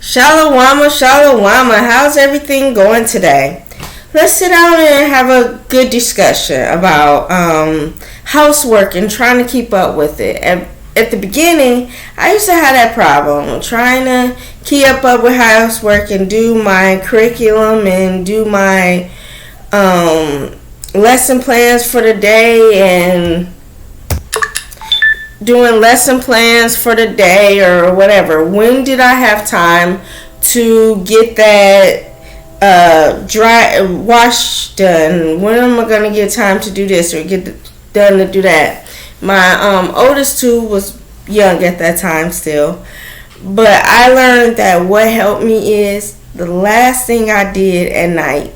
Shalawama, Shalawama, how's everything going today? Let's sit down and have a good discussion about housework and trying to keep up with it. At the beginning, I used to have that problem trying to keep up with housework and do my curriculum and do my lesson plans for the day and doing lesson plans for the day or whatever. When did I have time to get that dry wash done? When am I gonna get time to do this or get done to do that? My oldest two was young at that time still, but I learned that what helped me is the last thing I did at night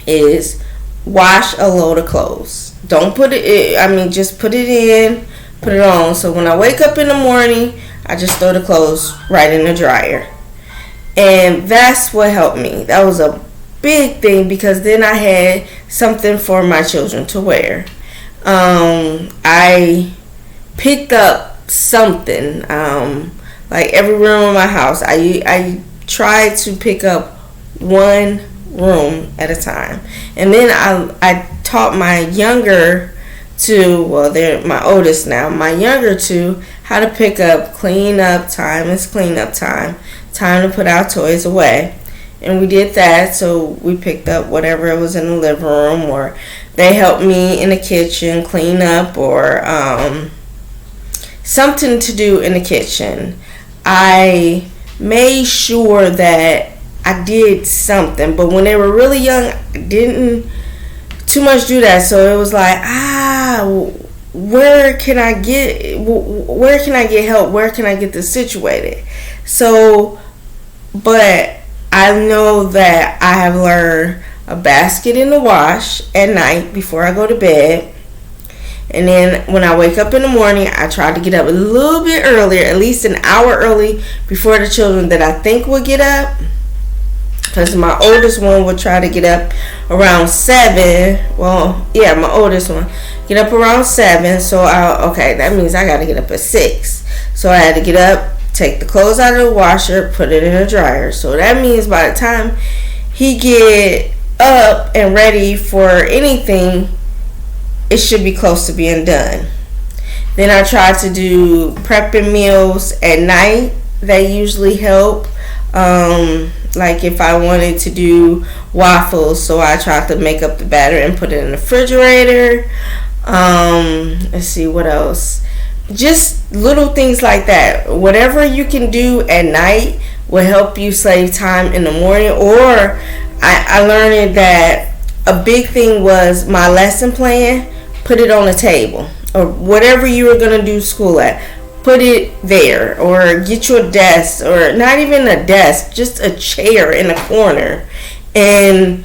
is wash a load of clothes. Don't put it in, just put it in, put it on. So when I wake up in the morning, I just throw the clothes right in the dryer. And that's what helped me. That was a big thing because then I had something for my children to wear. I picked up something, like every room in my house. I tried to pick up one room at a time. And then I taught my younger two, well, they're my oldest now, my younger two, how to pick up clean up time. It's clean up time. Time to put our toys away. And we did that, so we picked up whatever was in the living room, or they helped me in the kitchen clean up, or something to do in the kitchen. I made sure that I did something, but when they were really young, I didn't too much do that. So it was like, where can I get help? Where can I get this situated? So, but I know that I have learned a basket in the wash at night before I go to bed. And then when I wake up in the morning, I try to get up a little bit earlier, at least an hour early before the children that I think will get up. Because my oldest one would try to get up around 7. Well, yeah, my oldest one. Get up around 7. So, that means I got to get up at 6. So I had to get up, take the clothes out of the washer, put it in the dryer. So that means by the time he get up and ready for anything, it should be close to being done. Then I try to do prepping meals at night. They usually help. Like if I wanted to do waffles, so I try to make up the batter and put it in the refrigerator. Let's see what else. Just little things like that. Whatever you can do at night will help you save time in the morning. Or I learned that a big thing was my lesson plan. Put it on the table, or whatever you were gonna do school at. Put it there, or get your desk, or not even a desk, just a chair in a corner, and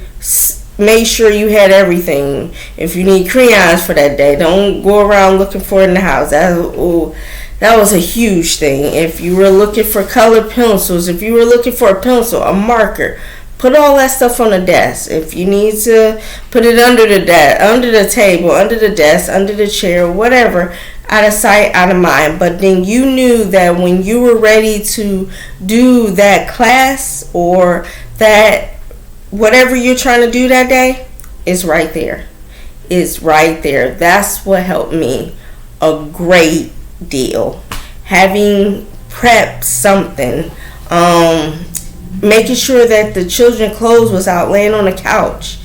make sure you had everything. If you need crayons for that day, don't go around looking for it in the house. That was a huge thing. If you were looking for colored pencils, if you were looking for a pencil, a marker, put all that stuff on the desk. If you need to put it under the table, under the desk, under the chair, whatever. Out of sight, out of mind. But then you knew that when you were ready to do that class or that whatever you're trying to do that day, it's right there. It's right there. That's what helped me a great deal. Having prepped something, making sure that the children's clothes was out laying on the couch,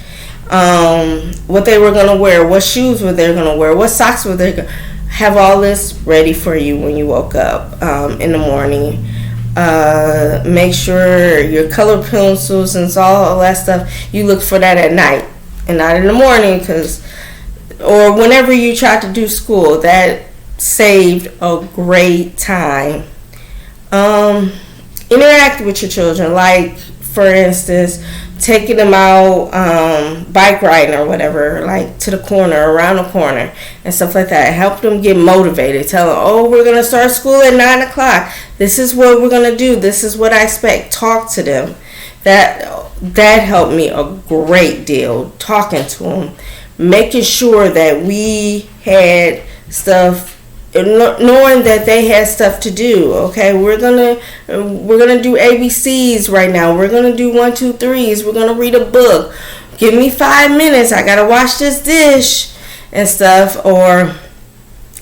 what they were going to wear, what shoes were they going to wear, what socks were they going to have, all this ready for you when you woke up in the morning. Make sure your color pencils and all that stuff, you look for that at night and not in the morning, or whenever you try to do school. That saved a great time. Interact with your children, like for instance, taking them out bike riding or whatever, like to the corner, around the corner and stuff like that. Help them get motivated. Tell them, we're going to start school at 9 o'clock. This is what we're going to do. This is what I expect. Talk to them. That helped me a great deal, talking to them, making sure that we had stuff knowing that they had stuff to do. Okay, we're gonna do ABCs right now. We're gonna do 1, 2, 3s. We're gonna read a book. Give me 5 minutes. I gotta wash this dish and stuff, or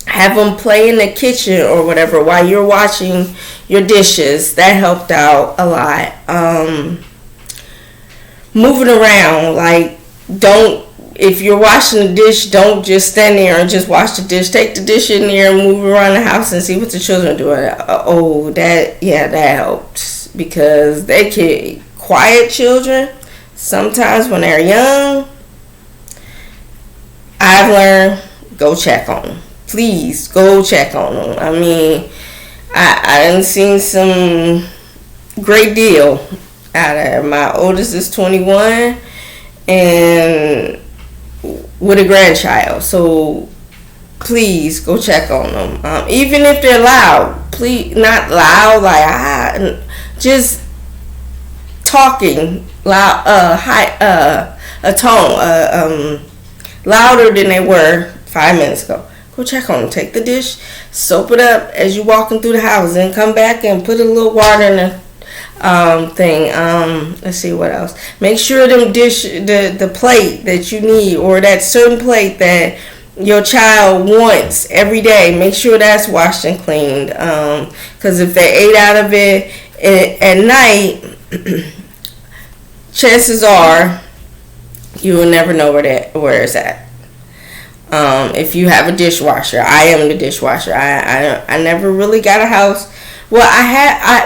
have them play in the kitchen or whatever while you're washing your dishes. That helped out a lot. Moving around, like, if you're washing the dish, don't just stand there and just wash the dish. Take the dish in there and move around the house and see what the children are doing. That helps, because they can, quiet children, sometimes when they're young, I've learned, go check on them. Please go check on them. I mean, I done seen some great deal out of it. My oldest is 21 and with a grandchild. So please go check on them. Even if they're loud, please, not loud like just talking loud, a tone, louder than they were 5 minutes ago. Go check on them. Take the dish, soap it up as you're walking through the house, and come back and put a little water in the thing. Let's see what else. Make sure the plate that you need, or that certain plate that your child wants every day, make sure that's washed and cleaned. Because if they ate out of it at night, chances are you will never know where it's at. If you have a dishwasher, I am the dishwasher. I never really got a house. Well,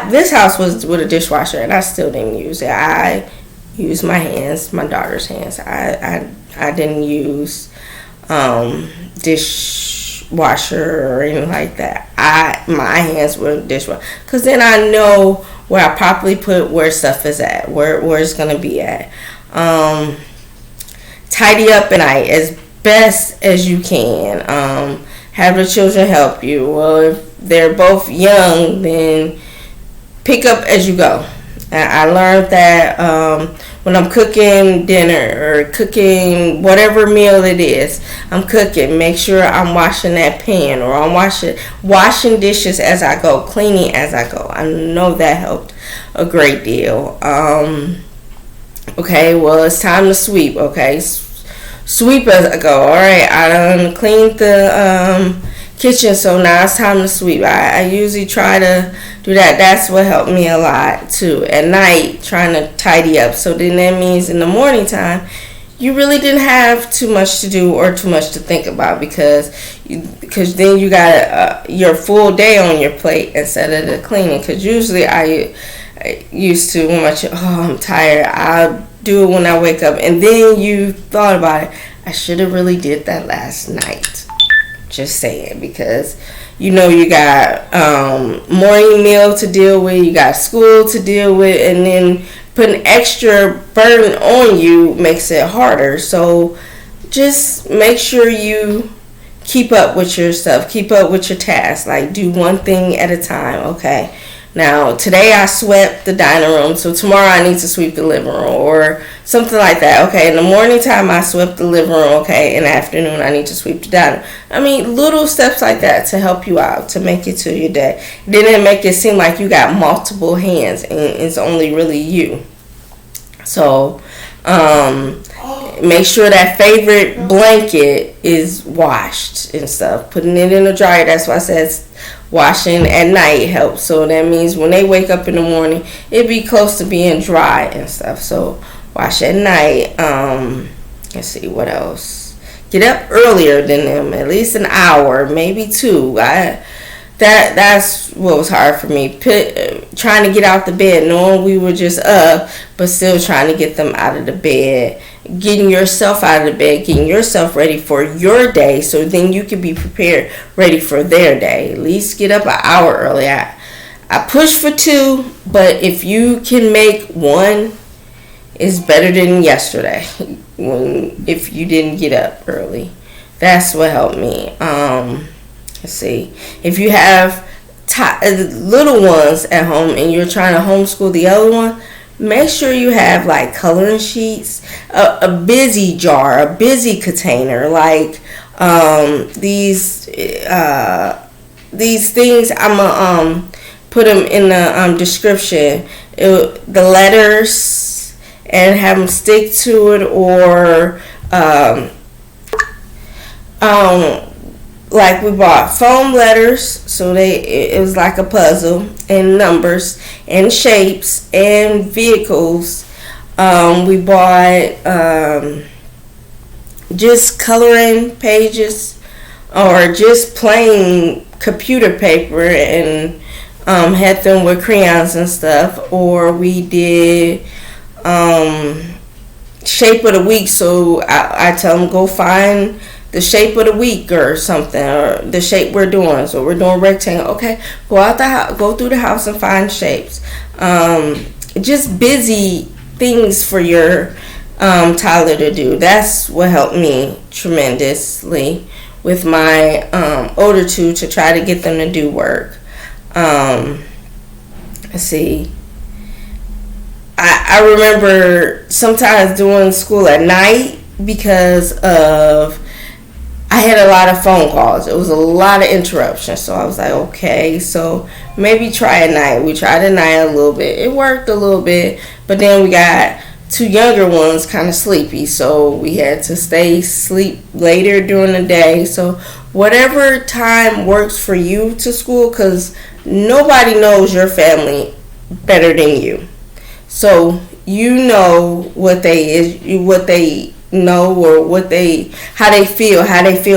this house was with a dishwasher, and I still didn't use it. I used my hands, my daughter's hands. I didn't use dishwasher or anything like that. My hands were dishwasher, because then I know where I properly put where stuff is at, where it's gonna be at. Tidy up at night as best as you can. Have the children help you. Well, if they're both young, then pick up as you go. I learned that when I'm cooking dinner or cooking whatever meal it is, I'm cooking, make sure I'm washing that pan, or I'm washing dishes as I go, cleaning as I go. I know that helped a great deal. Okay, well, it's time to sweep. Okay, sweep as I go. All right, I done cleaned the kitchen, so now it's time to sweep. I usually try to do that. That's what helped me a lot too. At night, trying to tidy up. So then that means in the morning time, you really didn't have too much to do or too much to think about, because then you got your full day on your plate instead of the cleaning. Because usually I used to, when I'm tired, I'll do it when I wake up, and then you thought about it. I should have really did that last night. Just saying, because you got morning meal to deal with, you got school to deal with, and then putting extra burden on you makes it harder. So just make sure you keep up with your stuff, keep up with your tasks. Like, do one thing at a time. Okay, now today I swept the dining room, so tomorrow I need to sweep the living room, or something like that. Okay, in the morning time I swept the living room. Okay, in the afternoon I need to sweep the dining room. I mean, little steps like that to help you out, to make it to your day. Then it make it seem like you got multiple hands and it's only really you. So make sure that favorite blanket is washed and stuff, putting it in the dryer. That's why I said washing at night helps. So that means when they wake up in the morning, it be close to being dry and stuff. So wash at night. Let's see what else. Get up earlier than them, at least an hour, maybe 2. That's what was hard for me. Trying to get out the bed, knowing we were just up, but still trying to get them out of the bed. Getting yourself out of the bed, getting yourself ready for your day, so then you can be prepared, ready for their day. At least get up an hour early. I push for 2, but if you can make 1, it's better than yesterday if you didn't get up early. That's what helped me. Let's see. If you have little ones at home and you're trying to homeschool the other one, make sure you have like coloring sheets, a busy jar, a busy container, like these these things, I'm gonna put them in the description. The letters, and have them stick to it, or like we bought foam letters, so it was like a puzzle, and numbers and shapes and vehicles. We bought just coloring pages, or just plain computer paper, and had them with crayons and stuff. Or we did shape of the week, so I tell them go find the shape of the week or something, or the shape we're doing. So we're doing rectangle. Okay, go out the house, go through the house and find shapes. Just busy things for your toddler to do. That's what helped me tremendously with my older two, to try to get them to do work. Let's see. I remember sometimes doing school at night because of I had a lot of phone calls. It was a lot of interruptions. So I was like, okay, so maybe try at night. We tried at night a little bit. It worked a little bit, but then we got two younger ones kind of sleepy, so we had to stay sleep later during the day. So whatever time works for you to school, because nobody knows your family better than you. So you know what they know, or how they feel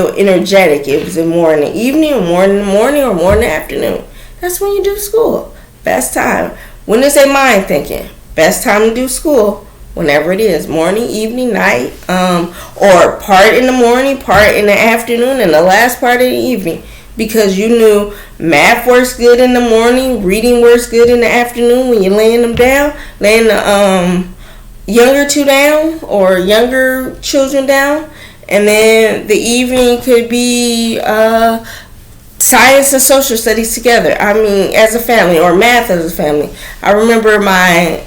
energetic. If it's more in the evening, or more in the morning, or more in the afternoon. That's when you do school. Best time. When is their mind thinking? Best time to do school, whenever it is, morning, evening, night, or part in the morning, part in the afternoon, and the last part in the evening. Because you knew math works good in the morning, reading works good in the afternoon when you're laying them down, laying the younger two down, or younger children down, and then the evening could be science and social studies together. I mean, as a family, or math as a family. I remember my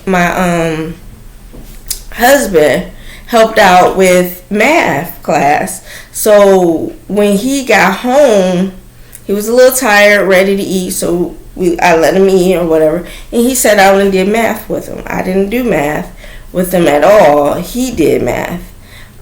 husband helped out with math class, so when he got home, he was a little tired, ready to eat, so I let him eat or whatever, and he sat down and did math with him. I didn't do math with him at all. He did math.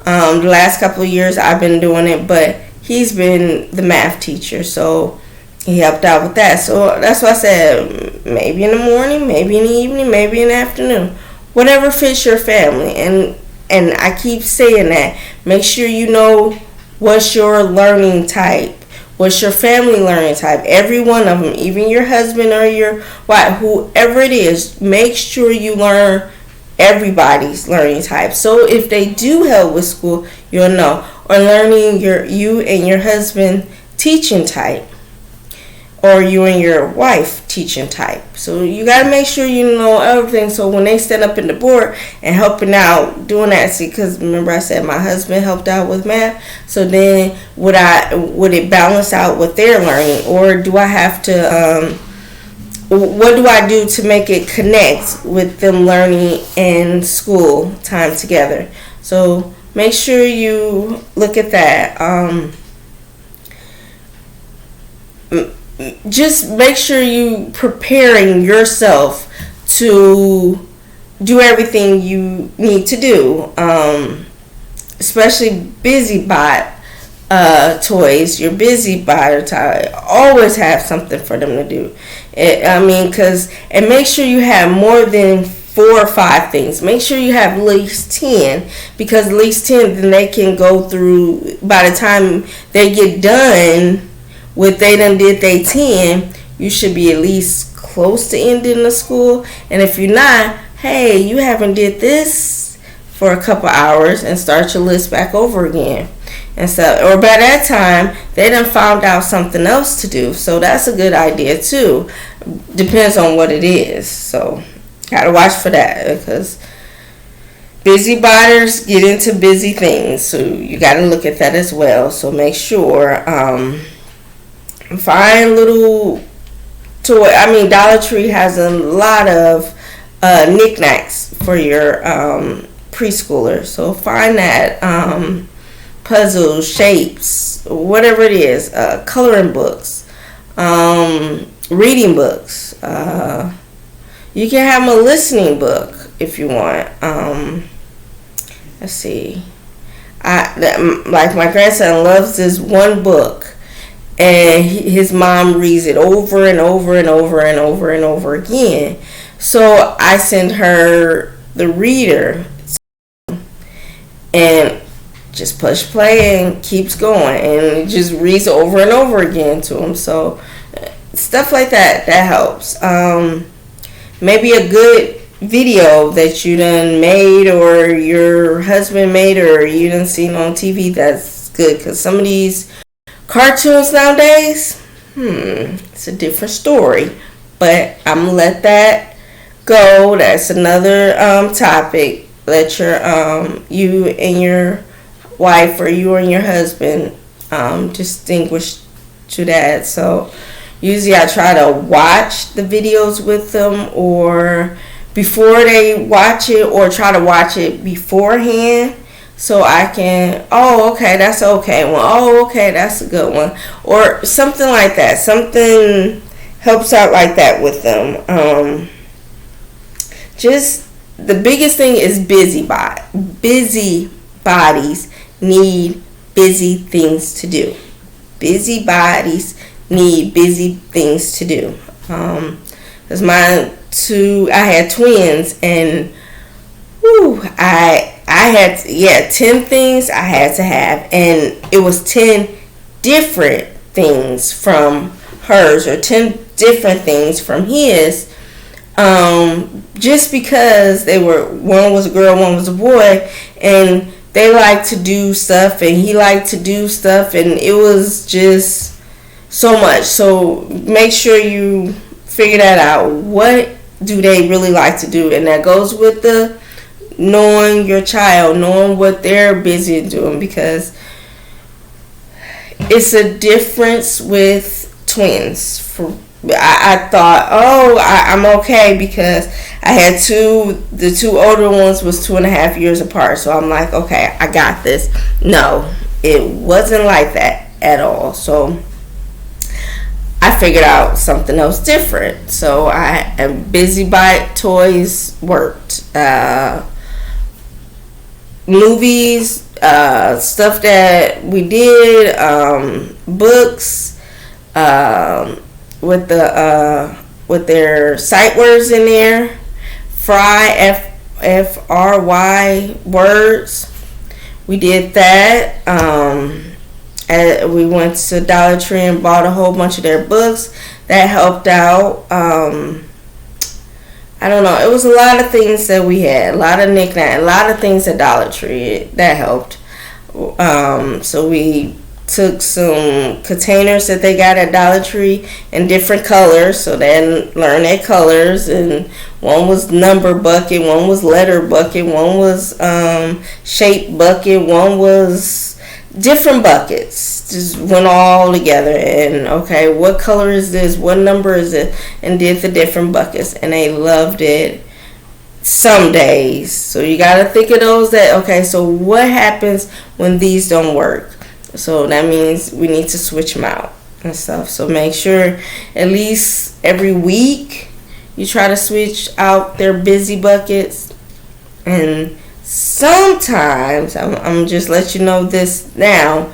The last couple of years I've been doing it, but he's been the math teacher, so he helped out with that. So that's why I said maybe in the morning, maybe in the evening, maybe in the afternoon, whatever fits your family. And I keep saying that. Make sure you know what's your learning type. What's your family learning type? Every one of them, even your husband or your wife, whoever it is, make sure you learn everybody's learning type. So if they do help with school, you'll know. Or learning you and your husband teaching type, or you and your wife teaching type. So you got to make sure you know everything, so when they stand up in the board and helping out doing that, see, because remember I said my husband helped out with math, so then would it balance out what they're learning, or do I have to what do I do to make it connect with them learning and school time together? So make sure you look at that. Just make sure you preparing yourself to do everything you need to do, especially busy bot toys. Your busy bot always have something for them to do. And make sure you have more than 4 or 5 things. Make sure you have at least 10, because at least 10, then they can go through. By the time they get done with they done did they 10, you should be at least close to ending the school. And if you're not, hey, you haven't did this for a couple hours, and start your list back over again. And so, or by that time, they done found out something else to do. So that's a good idea too. Depends on what it is. So gotta watch for that, because busy botters get into busy things. So you gotta look at that as well. So make sure find little toy. Dollar Tree has a lot of knickknacks for your preschooler. So find that, puzzles, shapes, whatever it is, coloring books, Reading books. You can have them a listening book if you want. Let's see. Like my grandson loves this one book, and his mom reads it over and over and over and over and over again. So I send her the reader and just push play and keeps going, and just reads over and over again to him. So stuff like that helps. Maybe a good video that you done made, or your husband made, or you done seen on TV, that's good. Because some of these cartoons nowadays, it's a different story. But I'm gonna let that go. That's another topic. Let you and your wife, or you and your husband, distinguish to that. So usually I try to watch the videos with them, or before they watch it, or try to watch it beforehand, so I can, okay, that's okay one, okay, that's a good one, or something like that. Something helps out like that with them. Just the biggest thing is busy bodies need busy things to do. Busy bodies need busy things to do. Because I had twins, and I had 10 things I had to have, and it was 10 different things from hers, or 10 different things from his. Just because one was a girl, one was a boy, and they like to do stuff, and he liked to do stuff, and it was just so much. So make sure you figure that out. What do they really like to do? And that goes with the knowing your child, knowing what they're busy doing, because it's a difference with twins. I thought, I'm okay, because I had the two older ones was 2.5 years apart. So I'm like, okay, I got this. No, it wasn't like that at all. So I figured out something else different. So I am busy by toys worked. Movies, stuff that we did, books, with their sight words in there, FRY words. We did that. We went to Dollar Tree and bought a whole bunch of their books. That helped out. I don't know. It was a lot of things that we had. A lot of knickknacks. A lot of things at Dollar Tree. That helped. So we took some containers that they got at Dollar Tree in different colors. So they learned their colors. And one was number bucket. One was letter bucket. One was shape bucket. One was different buckets. Just went all together, and okay, what color is this, what number is it, and did the different buckets, and they loved it. Some days, so you got to think of those that, okay, so what happens when these don't work? So that means we need to switch them out and stuff. So make sure at least every week you try to switch out their busy buckets. And sometimes, I'm just let you know this now,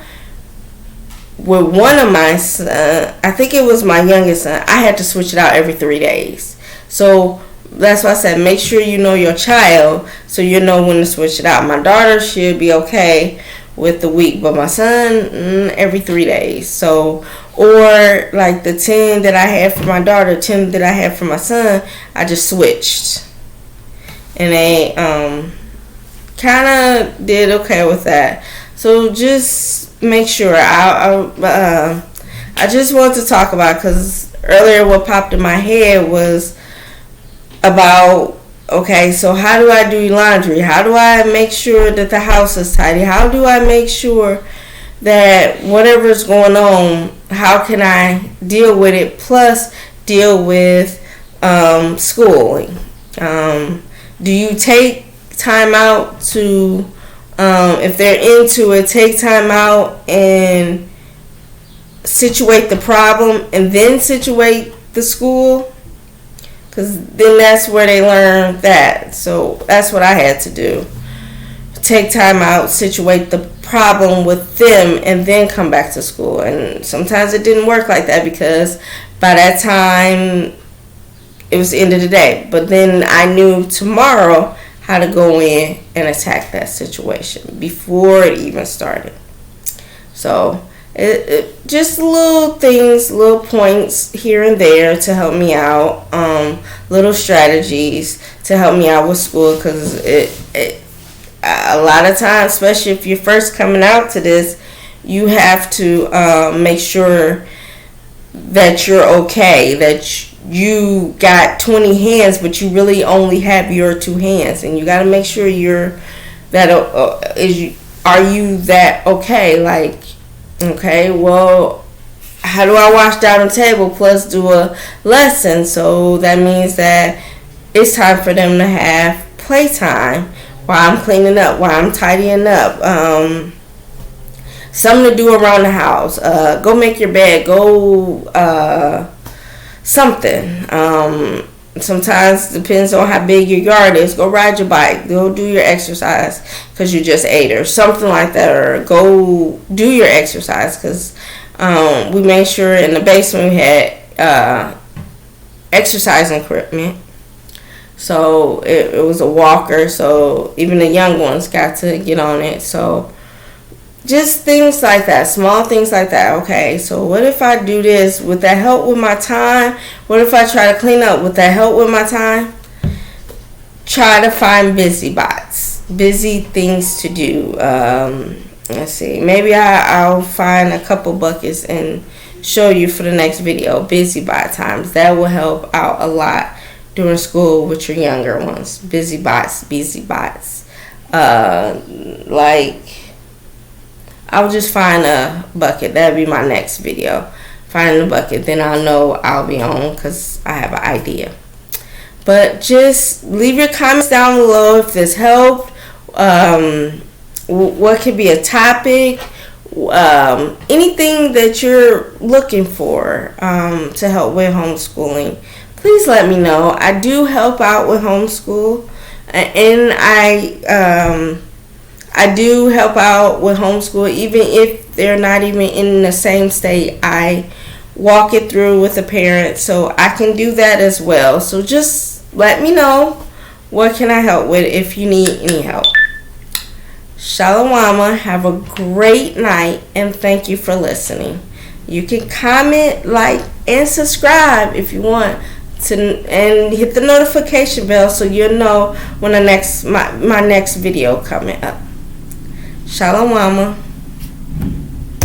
with one of my sons, I think it was my youngest son, I had to switch it out every 3 days. So that's why I said make sure you know your child, so you know when to switch it out. My daughter should be okay with the week, but my son, every 3 days. So, or like the 10 that I had for my daughter, 10 that I had for my son, I just switched, and they kind of did okay with that. So just make sure. I just want to talk about, because earlier what popped in my head was about, okay, so how do I do laundry? How do I make sure that the house is tidy? How do I make sure that whatever's going on, how can I deal with it, plus deal with schooling? Do you take time out to, if they're into it, take time out and situate the problem and then situate the school, because then that's where they learn that. So that's what I had to do. Take time out, situate the problem with them, and then come back to school. And sometimes it didn't work like that, because by that time it was the end of the day. But then I knew tomorrow how to go in and attack that situation before it even started. So it just little things, little points here and there to help me out, little strategies to help me out with school, because it a lot of times, especially if you're first coming out to this, you have to make sure that you're okay, that you got 20 hands, but you really only have your 2 hands, and you got to make sure you're that are you that okay? Like, okay, well, how do I wash down the table plus do a lesson? So that means that it's time for them to have playtime while I'm cleaning up, while I'm tidying up. Something to do around the house. Go make your bed. Go something. Sometimes depends on how big your yard is. Go ride your bike. Go do your exercise because you just ate, or something like that. Or go do your exercise, because we made sure in the basement we had exercise equipment. So it was a walker, so even the young ones got to get on it. So just things like that, small things like that. Okay, so what if I do this? Would that help with my time? What if I try to clean up? Would that help with my time? Try to find busy things to do. Let's see, maybe I'll find a couple buckets and show you for the next video. Busy bot times, that will help out a lot during school with your younger ones. Busy bots. Like, I'll just find a bucket. That'll be my next video. Find the bucket, then I'll know I'll be on, because I have an idea. But just leave your comments down below if this helped. What could be a topic? Anything that you're looking for to help with homeschooling, please let me know. I do help out with homeschool, and I do help out with homeschool even if they're not even in the same state. I walk it through with a parent, so I can do that as well. So just let me know, what can I help with if you need any help. Shalom, have a great night, and thank you for listening. You can comment, like, and subscribe if you want to, and hit the notification bell so you'll know when my next video coming up. Shalom, mama.